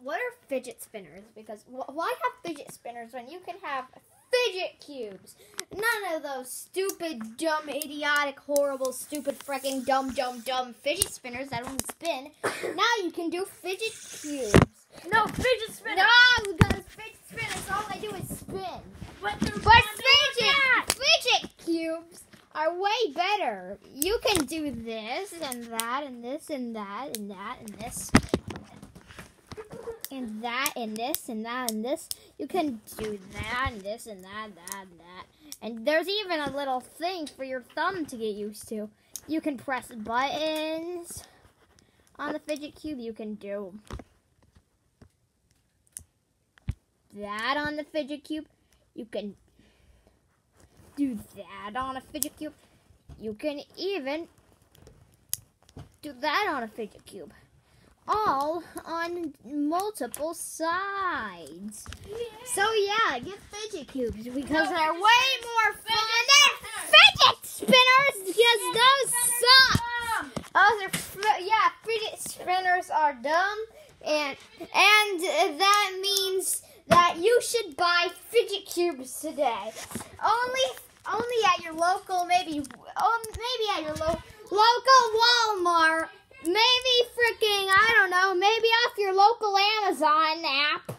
what are fidget spinners? Because why have fidget spinners when you can have fidget cubes? None of those stupid, dumb, idiotic, horrible, stupid, freaking dumb fidget spinners that don't spin. Now you can do fidget cubes. No, fidget spinners. No, because fidget spinners, all they do is spin. But fidget cubes are way better. You can do this and that and this and that and that and this and that and this and that and this. You can do that and this and that and that and that. And there's even a little thing for your thumb to get used to. You can press buttons on the fidget cube. You can do that on the fidget cube. You can do that on a fidget cube. You can even do that on a fidget cube. All on multiple sides. Yeah. So yeah, get fidget cubes because they're way more fun than fidget spinners because those suck. Fidget spinners are dumb, and that means that you should buy fidget cubes today. Only at your local, maybe at your local Walmart. Maybe freaking, I don't know, maybe off your local Amazon app.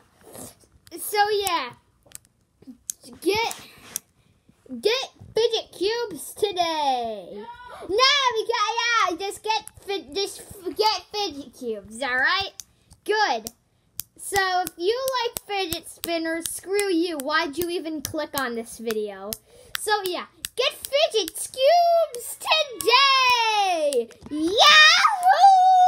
So yeah, get fidget cubes today. No, because just get fidget cubes. All right, good. So if you like fidget spinners, screw you. Why'd you even click on this video? So yeah, get fidget cubes today. Yahoo!